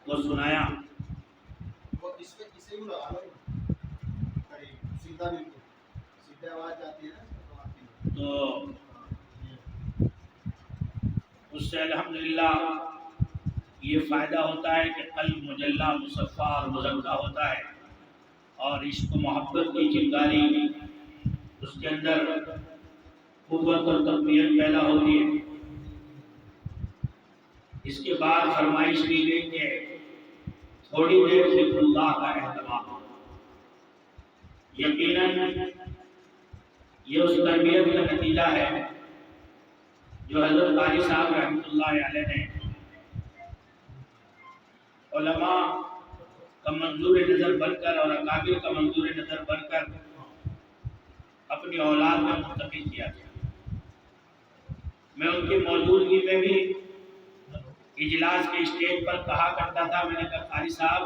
وہ سنایا. وہ اس میں کسی بھی لگا لو قریب سیدھا بالکل سیدھا آواز جاتی ہے نا تو اس سے الحمدللہ یہ فائدہ ہوتا ہے کہ قلب مجلہ مصفا اور مزکہ ہوتا ہے، اور عشق و محبت کی چنگاری اس کے اندر قوت اور تقویت پیدا ہوتی ہے. اس کے بعد فرمائش کی گئی کہ تھوڑی دیر ذکر اللہ کا اہتمام. یقیناً یہ اس تربیت کا نتیجہ ہے جو حضرت قاری صاحب رحمۃ اللہ علیہ نے علماء کا منظور نظر بن کر اور اکابر کا منظور نظر بن کر اپنی اولاد میں منتقل کیا تھا. میں ان کی موجودگی میں بھی اجلاس کے اسٹیج پر کہا کرتا تھا، میں نے کہا قاری صاحب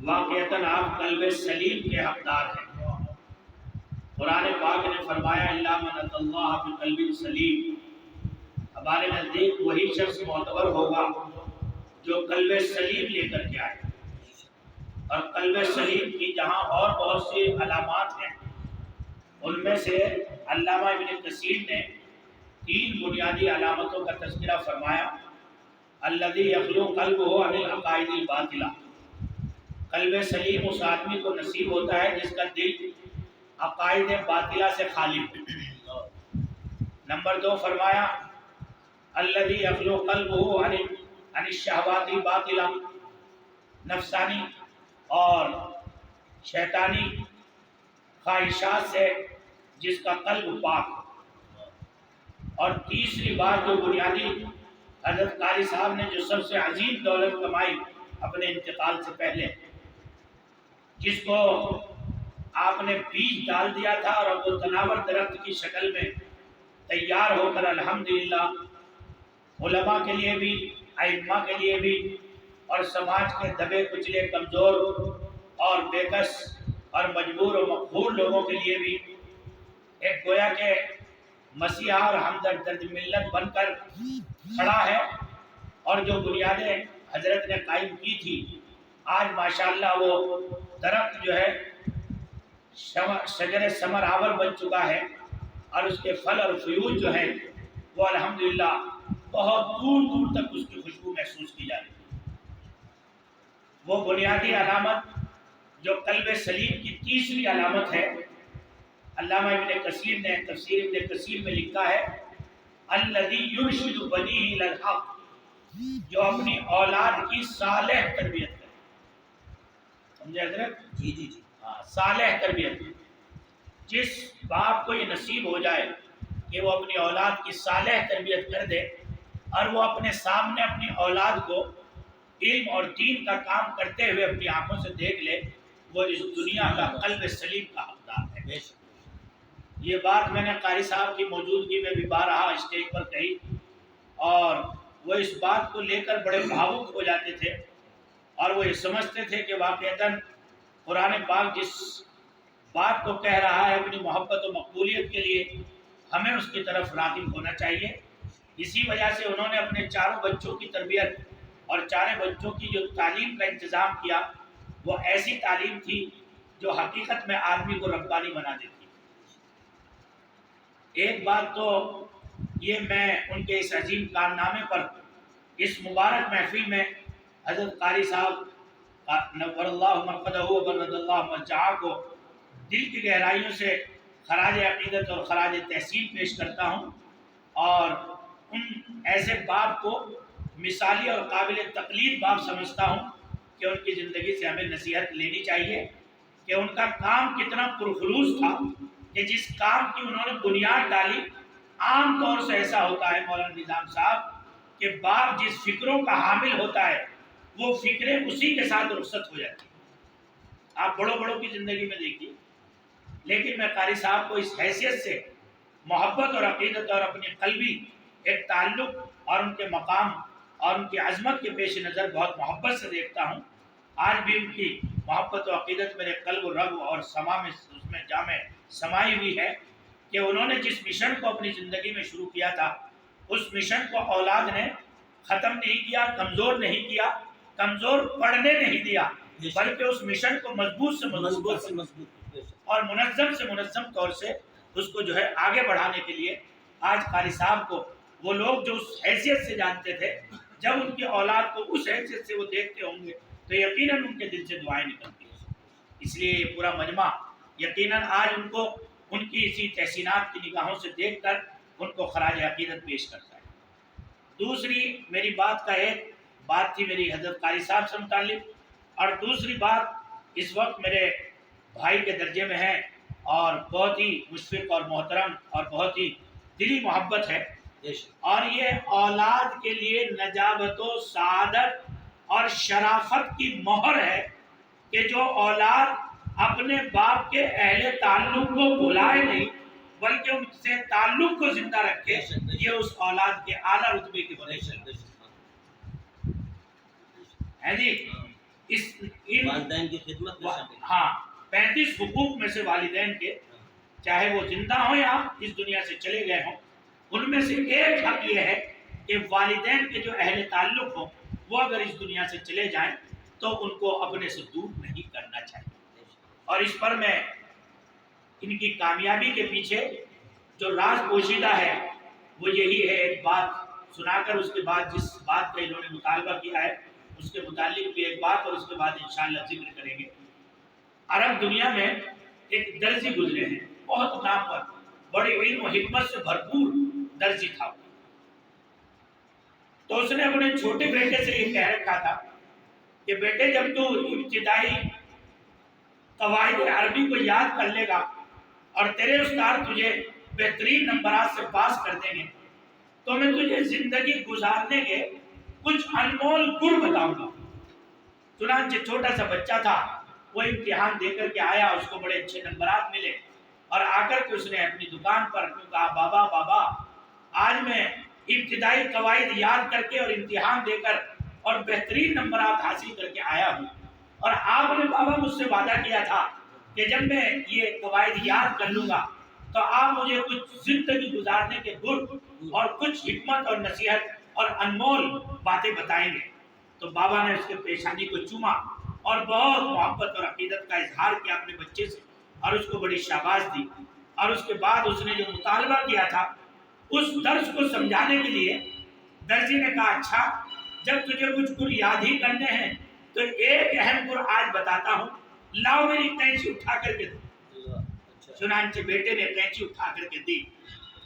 واقعتاً آپ قلب سلیم کے حقدار ہیں. قرآن پاک نے فرمایا الا من اتى اللہ بقلب سلیم. ہمارے نزدیک وہی شخص معتبر ہوگا جو قلب سلیم لے کر کے آئے. اور قلب سلیم کی جہاں اور بہت سی علامات ہیں، ان میں سے علامہ ابن کثیر نے 3 بنیادی علامتوں کا تذکرہ فرمایا. الذی یخلو قلبہ عن العقائد الباطلہ. قلب سلیم اس آدمی کو نصیب ہوتا ہے جس کا دل عقائد باطلہ سے خالی ہو. نمبر 2 فرمایا الذی یخلو قلبہ عن الشہوات الباطلہ. نفسانی اور شیطانی خواہشات سے جس کا قلب پاک. اور تیسری بات جو بنیادی حضرت قاری صاحب نے جو سب سے عظیم دولت کمائی اپنے انتقال سے پہلے، جس کو آپ نے بیج ڈال دیا تھا اور اب وہ تناور درخت کی شکل میں تیار ہو کر الحمدللہ علماء کے لیے بھی، ائمہ کے لیے بھی، اور سماج کے دبے کچلے کمزور اور بےکس اور مجبور و مقہور لوگوں کے لیے بھی ایک گویا کہ مسیحا اور ہمدرد ملت بن کر کھڑا ہے. اور جو بنیادیں حضرت نے قائم کی تھی آج ماشاءاللہ وہ درخت جو ہے شجر ثمر آور بن چکا ہے، اور اس کے پھل اور فیوز جو ہیں وہ الحمدللہ بہت دور دور تک اس کی خوشبو محسوس کی جا رہی ہے. وہ بنیادی علامت جو قلب سلیم کی تیسری علامت ہے، علامہ ابن کثیر نے تفسیر ابن کثیر میں لکھا ہے الذی یرشد بنیہ الی الحق. جو اپنی اولاد کی صالح تربیت کرے. سمجھے حضرت؟ جی صالح تربیت. جس باپ کو یہ نصیب ہو جائے کہ وہ اپنی اولاد کی صالح تربیت کر دے اور وہ اپنے سامنے اپنی اولاد کو علم اور دین کا کام کرتے ہوئے اپنی آنکھوں سے دیکھ لے، وہ اس دنیا کا قلب سلیم کا حقدار ہے. یہ بات میں نے قاری صاحب کی موجودگی میں بھی بارہا اسٹیج پر کہی، اور وہ اس بات کو لے کر بڑے بھاوک ہو جاتے تھے، اور وہ یہ سمجھتے تھے کہ واقعتاً قرآن پاک جس بات کو کہہ رہا ہے اپنی محبت و مقبولیت کے لیے، ہمیں اس کی طرف راغب ہونا چاہیے. اسی وجہ سے انہوں نے اپنے 4 بچوں کی تربیت اور 4 بچوں کی جو تعلیم کا انتظام کیا وہ ایسی تعلیم تھی جو حقیقت میں آدمی کو ربانی بنا دیتی. ایک بات تو یہ میں ان کے اس عظیم کارنامے پر اس مبارک محفل میں حضرت قاری صاحب نور اللہ مرقدہ و برد اللہ مرجعہ کو دل کی گہرائیوں سے خراج عقیدت اور خراج تحسین پیش کرتا ہوں، اور ان ایسے باپ کو مثالی اور قابل تقلید باپ سمجھتا ہوں کہ ان کی زندگی سے ہمیں نصیحت لینی چاہیے کہ ان کا کام کتنا پرخلوص تھا کہ جس کام کی انہوں نے بنیاد ڈالی. عام طور سے ایسا ہوتا ہے مولانا نظام صاحب کہ باپ جس فکروں کا حامل ہوتا ہے وہ فکریں اسی کے ساتھ رخصت ہو جاتی ہیں. آپ بڑوں کی زندگی میں دیکھیے. لیکن میں قاری صاحب کو اس حیثیت سے محبت اور عقیدت اور اپنی قلبی ایک تعلق اور ان کے مقام اور ان کی عظمت کے پیش نظر بہت محبت سے دیکھتا ہوں. آج بھی ان کی محبت و عقیدت میرے قلب و رگ اور سما میں اس میں جامع سمائی ہوئی ہے کہ انہوں نے جس مشن کو اپنی زندگی میں شروع کیا تھا اس مشن کو اولاد نے ختم نہیں کیا، کمزور نہیں کیا، کمزور پڑنے نہیں دیا، بلکہ اس مشن کو مضبوط سے مضبوط اور منظم سے منظم طور سے اس کو جو ہے آگے بڑھانے کے لیے آج قاری صاحب کو وہ لوگ جو اس حیثیت سے جانتے تھے، جب ان کی اولاد کو اس حیثیت سے وہ دیکھتے ہوں گے تو یقیناً ان کے دل سے دعائیں نکلتی ہیں۔ اس لیے یہ پورا مجمع یقیناً آج ان کو ان کی اسی تحسینات کی نگاہوں سے دیکھ کر ان کو خراج عقیدت پیش کرتا ہے۔ دوسری میری بات کا ایک بات تھی میری حضرت قاری صاحب سے متعلق، اور دوسری بات اس وقت میرے بھائی کے درجے میں ہے اور بہت ہی مشفق اور محترم اور بہت ہی دلی محبت ہے، اور یہ اولاد کے لیے نجابت و سعادت اور شرافت کی مہر ہے کہ جو اولاد اپنے باپ کے اہل تعلق کو بھلائے نہیں بلکہ ان سے تعلق کو زندہ رکھے، یہ اس اولاد کے اعلیٰ رتبے کی وجہ ہے جی۔ والدین کی خدمت میں شامل۔ ہاں، 35 حقوق میں سے والدین کے، چاہے وہ زندہ ہوں یا اس دنیا سے چلے گئے ہوں، ان میں سے ایک حق یہ ہے کہ والدین کے جو اہل تعلق ہوں وہ اگر اس دنیا سے چلے جائیں تو ان کو اپنے سے دور نہیں کرنا چاہیے۔ اور اس پر میں ان کی کامیابی کے پیچھے جو راز پوشیدہ ہے وہ یہی ہے، ایک بات سنا کر اس کے بعد جس بات کا انہوں نے مطالبہ کیا ہے اس کے متعلق بھی ایک بات، اور اس کے بعد انشاءاللہ ذکر کریں گے۔ عرب دنیا میں ایک درزی گزرے ہیں، بہت نامور، بڑی علم و حکمت سے بھرپور درزی تھا۔ تو اس نے اپنے چھوٹے بیٹے سے یہ کہہ رکھا تھا کہ بیٹے جب تو ابتدائی قواعد عربی کو یاد کر لے گا اور تیرے استاد تجھے بہترین نمبرات سے پاس کر دیں گے تو میں تجھے زندگی گزارنے کے کچھ انمول گر بتاؤں گا۔ چنانچہ چھوٹا سا بچہ تھا، وہ امتحان دے کر کے آیا، اس کو بڑے اچھے نمبرات ملے، اور آ کر کے اس نے اپنی دکان پر کہا بابا بابا آج میں ابتدائی قواعد یاد کر کے اور امتحان دے کر اور بہترین نمبرات حاصل کر کے آیا ہوں، اور آپ نے بابا مجھ سے وعدہ کیا تھا کہ جب میں یہ قواعد یاد کر لوں گا تو آپ مجھے کچھ زندگی گزارنے کے گر اور کچھ حکمت اور نصیحت اور انمول باتیں بتائیں گے۔ تو بابا نے اس کے پیشانی کو چوما اور بہت محبت اور عقیدت کا اظہار کیا اپنے بچے سے، اور اس کو بڑی شاباش دی، اور اس کے بعد اس نے جو مطالبہ کیا تھا اس درس کو سمجھانے کے لیے درجی نے کہا اچھا جب تجھے کچھ گر یاد ہی کرنے ہیں تو ایک اہم گر آج بتاتا ہوں، لاؤ میری کینچی اٹھا کر کے دو۔ چنانچہ بیٹے نے کینچی اٹھا کر کے دی،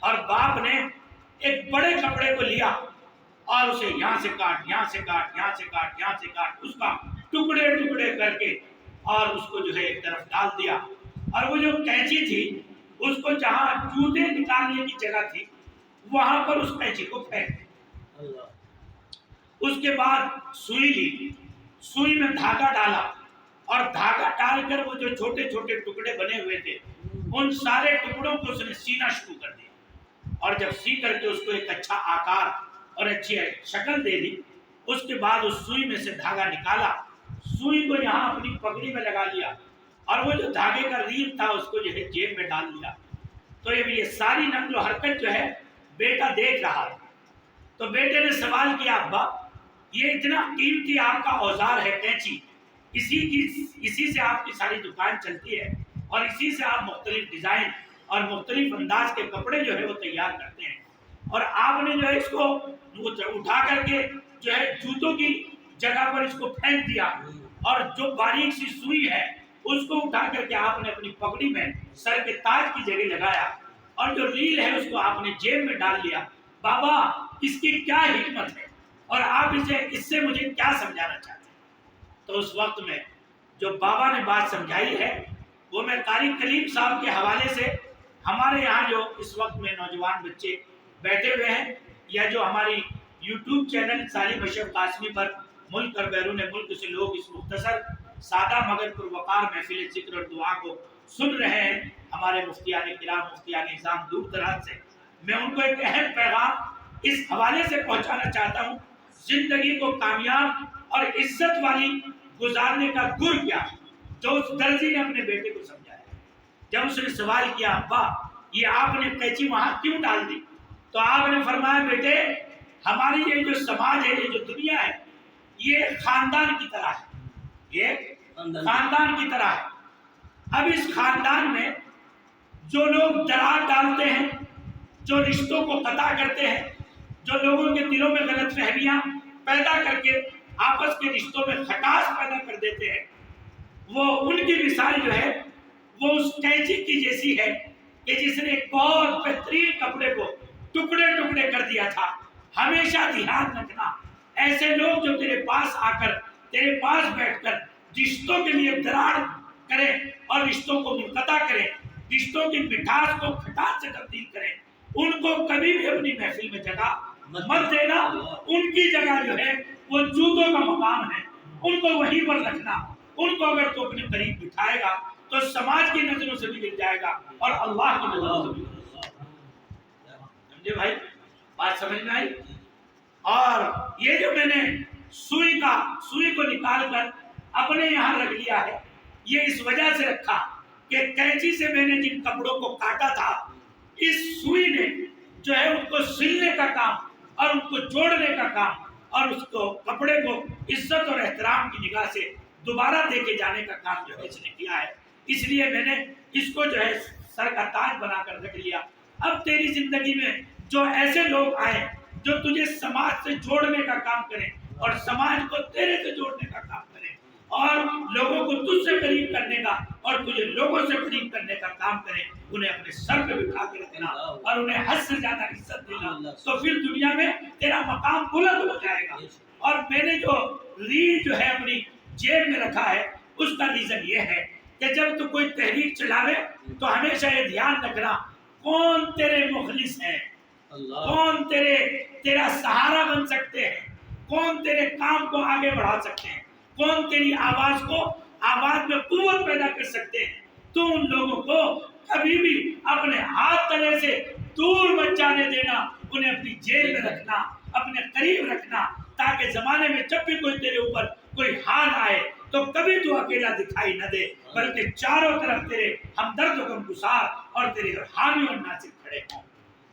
اور باپ نے ایک بڑے کپڑے کو لیا اور اسے یہاں سے کاٹ، یہاں سے کاٹ، یہاں سے کاٹ، یہاں سے کاٹ، اس کا ٹکڑے ٹکڑے کر کے اور اس کو جو ہے ایک طرف ڈال دیا، اور وہ جو کینچی تھی اس کو جہاں جوتے نکالنے کی جگہ تھی وہاں پر اس کینچی کو پھینک دیا۔ اس کے بعد سوئی لی، سوئی میں دھاگا ڈالا، اور دھاگا ڈال کر وہ جو چھوٹے چھوٹے ٹکڑے بنے ہوئے تھے ان سارے ٹکڑوں کو اس نے سینا شروع کر دیا، اور جب سی کر کے اس کو ایک اچھا آکار اور اچھی شکل دے دی، اس کے بعد اس سوئی میں سے دھاگا نکالا، سوئی کو یہاں اپنی پگڑی میں لگا لیا، اور وہ جو دھاگے کا ریل تھا اس کو جو ہے جیب میں ڈال دیا۔ تو یہ ساری نقل و حرکت جو ہے بیٹا دیکھ رہا تھا۔ تو بیٹے نے سوال کیا ابا یہ اتنا قیمتی آپ کا اوزار ہے کینچی، اسی سے آپ کی ساری دکان چلتی ہے، اور اسی سے آپ مختلف ڈیزائن اور مختلف انداز کے کپڑے جو ہے وہ تیار کرتے ہیں، اور آپ نے جو ہے اس کو اٹھا کر کے جو ہے جوتوں کی جگہ پر اس کو پھینک دیا، اور جو باریک سی سوئی ہے اس کو اٹھا کر کے آپ نے اپنی پگڑی میں سر کے تاج کی جگہ لگایا، اور جو ریل ہے اس کو آپ نے جیب میں ڈال لیا۔ بابا اس کی کیا حکمت ہے اور آپ اس سے مجھے کیا سمجھانا چاہتے ہیں؟ تو اس وقت میں جو بابا نے بات سمجھائی ہے وہ میں قاری کلیم صاحب کے حوالے سے، ہمارے یہاں جو اس وقت میں نوجوان بچے بیٹھے ہوئے ہیں یا جو ہماری یوٹیوب چینل سالم اشرف قاسمی پر ملک اور بیرون ملک سے لوگ اس مختصر سادہ مگر پروقار محفل ذکر اور دعا کو سن رہے ہیں، ہمارے مفتیان کرام، مفتیان نظام دور دراز سے، میں ان کو ایک اہم پیغام اس حوالے سے پہنچانا چاہتا ہوں، زندگی کو کامیاب اور عزت والی گزارنے کا گر کیا ہے جو اس درزی نے اپنے بیٹے کو سمجھایا۔ جب اس نے سوال کیا ابا یہ آپ نے قینچی وہاں کیوں ڈال دی، تو آپ نے فرمایا بیٹے ہماری یہ جو سماج ہے، یہ جو دنیا ہے، یہ خاندان کی طرح ہے، یہ خاندان کی طرح ہے۔ اب اس خاندان میں جو لوگ دراڑ ڈالتے ہیں، جو رشتوں کو قطع کرتے ہیں، جو لوگوں کے دلوں میں غلط فہمیاں پیدا کر کے آپس کے رشتوں میں کھٹاس پیدا کر دیتے ہیں، وہ ان کی مثال جو ہے وہ اس کینچی کی جیسی ہے کہ جس نے ایک بہت بہترین کپڑے کو ٹکڑے ٹکڑے کر دیا تھا۔ ہمیشہ دھیان رکھنا، ایسے لوگ جو تیرے پاس آ کر، تیرے پاس بیٹھ کر رشتوں کے لیے دراڑ کریں اور رشتوں کو منقطع کریں، رشتوں کی مٹھاس کو کھٹاس سے تبدیل کریں، ان کو کبھی بھی اپنی محفل میں جگہ مت دینا۔ ان کی جگہ جو ہے وہ جوتوں کا مقام ہے، ان کو وہیں پر رکھنا۔ ان کو اگر تو اپنے قریب بٹھائے گا تو سماج کی نظروں سے بھی گر جائے گا اور اللہ کی نظروں سے بھی گر جائے گا۔ سمجھے بھائی؟ بات سمجھ میں آئی؟ اور یہ جو میں نے سوئی کو نکال کر اپنے یہاں رکھ لیا ہے، یہ اس وجہ سے رکھا کہ کینچی سے میں نے جن کپڑوں کو کاٹا تھا، اس سوئی نے جو ہے ان کو سلنے کا کام اور ان کو جوڑنے کا کام اور اس کو کپڑے کو عزت اور احترام کی نگاہ سے دوبارہ دیکھے جانے کا کام جو ہے اس نے کیا ہے۔ اس لیے میں نے اس کو جو ہے سر کا تاج بنا کر رکھ لیا۔ اب تیری زندگی میں جو ایسے لوگ آئے جو تجھے سماج سے جوڑنے کا کام کریں اور سماج کو تیرے سے جوڑنے کا کام کریں اور لوگوں کو تجھ سے قریب کرنے کا اور تجھے لوگوں سے قریب کرنے کا کام کریں، انہیں اپنے سر پہ بٹھا کے رکھنا اور انہیں حد سے زیادہ عزت دینا، تو پھر دنیا میں تیرا مقام بلند ہو جائے گا۔ اور میں نے جو ریل جو ہے اپنی جیب میں رکھا ہے، اس کا ریزن یہ ہے کہ جب تو کوئی تحریک چلاوے تو ہمیشہ یہ دھیان رکھنا کون تیرے مخلص ہیں، کون تیرا سہارا بن سکتے ہیں، کون تیرے کام کو آگے بڑھا سکتے ہیں، کون تیری آواز میں قوت پیدا کر سکتے ہیں۔ تو ان لوگوں کو کبھی بھی اپنے ہاتھ تلے سے دور مت جانے دینا، انہیں اپنی جیب میں رکھنا، اپنے قریب رکھنا، تاکہ زمانے میں جب بھی کوئی تیرے اوپر کوئی حال آئے تو کبھی تو اکیلا دکھائی نہ دے، بلکہ چاروں طرف تیرے ہمدرد و غمگسار اور تیرے حامی اور ناصر کھڑے ہوں۔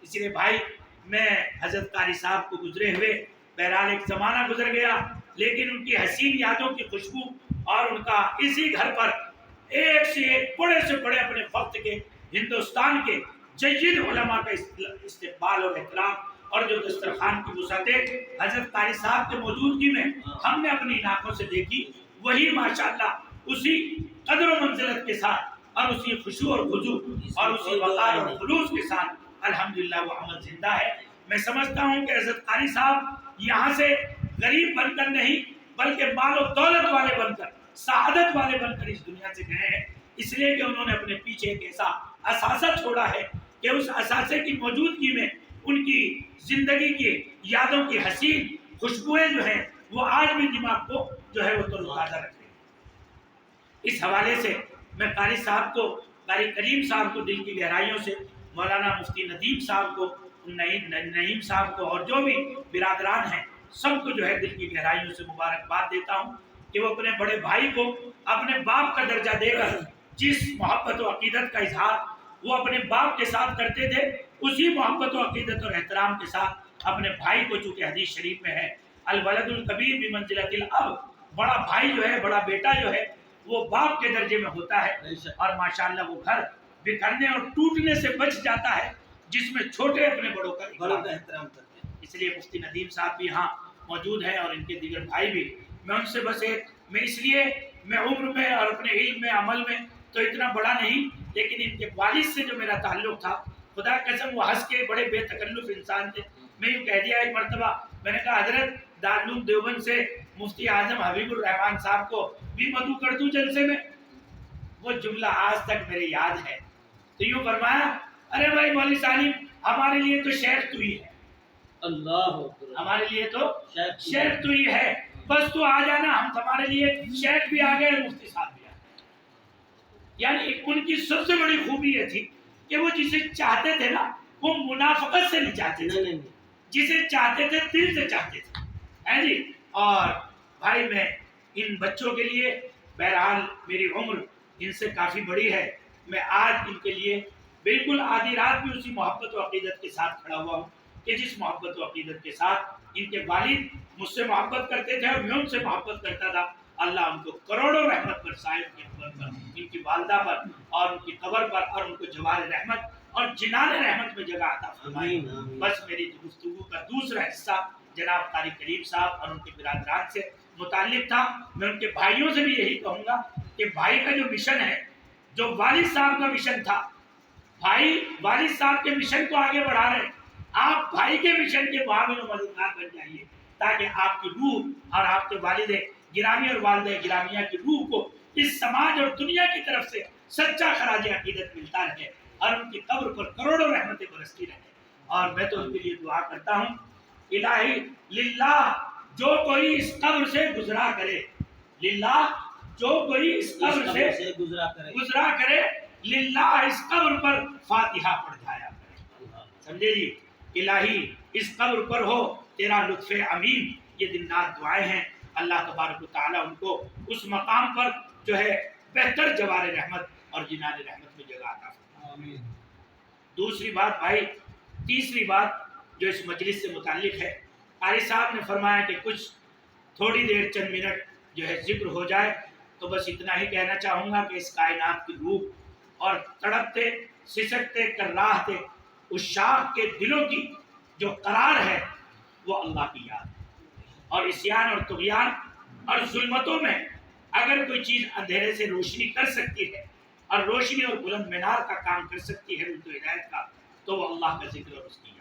اس لیے بھائی، میں حضرت قاری صاحب کو گزرے ہوئے بہرحال ایک زمانہ گزر گیا، لیکن ان کی حسین یادوں کی خوشبو اور ان کا اسی گھر پر ایک سے ایک بڑے سے بڑے اپنے وقت کے ہندوستان کے جید علماء کا استقبال اور احترام اور جو دسترخوان کی وسعتیں حضرت قاری صاحب کے موجودگی میں ہم نے اپنی آنکھوں سے دیکھی، وہی ماشاءاللہ اسی قدر و منزلت کے ساتھ اور اسی خشوع اور خضوع اور اسی وقار اور خلوص کے ساتھ الحمدللہ وہ عمل زندہ ہے۔ میں سمجھتا ہوں کہ حضرت قاری صاحب یہاں سے غریب بن کر نہیں بلکہ مال و دولت والے بن کر، سعادت والے بن کر اس دنیا سے گئے ہیں، اس لیے کہ انہوں نے اپنے پیچھے ایک ایسا اثاثہ چھوڑا ہے کہ اس اثاثے کی موجودگی میں ان کی زندگی کی یادوں کی حسین خوشبوئیں جو ہیں وہ آج بھی دماغ کو جو ہے وہ تر و تازہ رکھ رہی ہیں۔ اس حوالے سے میں قاری صاحب کو، قاری کریم صاحب کو دل کی گہرائیوں سے، مولانا مفتی ندیم صاحب کو، نعیم صاحب کو اور جو بھی برادران ہیں سب کو جو ہے دل کی گہرائیوں سے مبارکباد دیتا ہوں کہ وہ اپنے بڑے بھائی کو اپنے باپ کا درجہ دے کر جس محبت و عقیدت کا اظہار وہ اپنے باپ کے ساتھ کرتے تھے، اسی محبت و عقیدت اور احترام کے ساتھ اپنے بھائی کو، چونکہ حدیث شریف میں ہے الولد الکبیر بمنزلۃ الاب، بڑا بھائی جو ہے، بڑا بیٹا جو ہے وہ باپ کے درجے میں ہوتا ہے، اور ماشاءاللہ وہ گھر بکھرنے اور ٹوٹنے سے بچ جاتا ہے جس میں چھوٹے اپنے بڑوں کا احترام کرتے ہیں۔ اس لیے مفتی ندیم صاحب بھی یہاں موجود ہیں اور ان کے دیگر بھائی بھی، میں ان سے بس میں عمر میں اور اپنے علم میں، عمل میں تو اتنا بڑا نہیں، لیکن ان کے والد سے جو میرا تعلق تھا، خدا قسم وہ ہنس کے بڑے بے تکلف انسان تھے۔ میں یوں کہہ دیا ایک مرتبہ، میں نے کہا حضرت دارالعلوم دیوبند سے مفتی اعظم حبیب الرحمان صاحب کو بھی مدعو کر دوں جلسے میں؟ وہ جملہ آج تک میرے یاد ہے۔ تو یوں فرمایا، ارے بھائی مولوی سالم، ہمارے لیے تو شیخ تو ہی ہے، اللہ ہمارے لیے تو شیخ تو ہی ہے، بس تو آ جانا، ہم تمہارے لیے شیخ بھی آ گئے، مفتی صاحب بھی آ گئے۔ یعنی ان کی سب سے بڑی خوبی یہ تھی کہ وہ جسے چاہتے تھے نا، وہ منافقت سے نہیں چاہتے تھے، جسے چاہتے تھے دل سے چاہتے تھے، ہے جی۔ اور بھائی میں ان بچوں کے لیے، بہرحال میری عمر ان سے کافی بڑی ہے، میں آج ان کے لیے بالکل آدھی رات بھی اسی محبت و عقیدت کے ساتھ کھڑا ہوا ہوں کہ جس محبت و عقیدت کے ساتھ ان کے والد مجھ سے محبت کرتے تھے اور میں ان سے محبت کرتا تھا، اللہ ان کو کروڑوں رحمت برسائے ان کے قبر پر، ان کی والدہ پر اور ان کی قبر پر، اور ان کو جوار رحمت اور جنان رحمت میں جگہ عطا فرمائے۔ بس میری گفتگو کا دوسرا حصہ جناب قاری کریم صاحب اور ان کے برادران سے متعلق تھا۔ میں ان کے بھائیوں سے بھی یہی کہوں گا کہ بھائی کا جو مشن ہے، جو والد صاحب کا مشن تھا، بھائی والد صاحب کے مشن کو آگے بڑھا رہے ہیں، آپ بھائی کے مشن کے معاون و مددگار بن جائیے، تاکہ آپ کی روح اور آپ کے والد گرامی اور والدہ گرامیہ کی روح کو اس سماج اور دنیا کی طرف سے سچا خراج عقیدت ملتا رہے اور ان کی قبر پر کروڑوں رحمتیں برستی رہے۔ اور میں تو ان کے لیے دعا کرتا ہوں، الہی للہ جو کوئی اس قبر سے گزرا کرے، للہ جو کوئی اس قبر سے گزرا کرے، للہ اس قبر پر فاتحہ پڑھ جایا کرے، سمجھے جی؟ الہی اس قبر پر ہو تیرا لطف امین، یہ دن رات دعائیں ہیں۔ اللہ تبارک و تعالیٰ ان کو اس مقام پر جو ہے بہتر جوار رحمت اور جنان رحمت میں جگہ عطا فرمائے۔ دوسری بات بھائی، تیسری بات جو اس مجلس سے متعلق ہے، قاری صاحب نے فرمایا کہ کچھ تھوڑی دیر چند منٹ جو ہے ذکر ہو جائے، تو بس اتنا ہی کہنا چاہوں گا کہ اس کائنات کی روح اور تڑپتے سسکتے کراہتے اس شاخ کے دلوں کی جو قرار ہے وہ اللہ کی یاد ہے، اور عصیان اور طغیان اور ظلمتوں میں اگر کوئی چیز اندھیرے سے روشنی کر سکتی ہے اور روشنی اور بلند مینار کا کام کر سکتی ہے، تو ہدایت کا، تو وہ اللہ کا ذکر اور اس کی یاد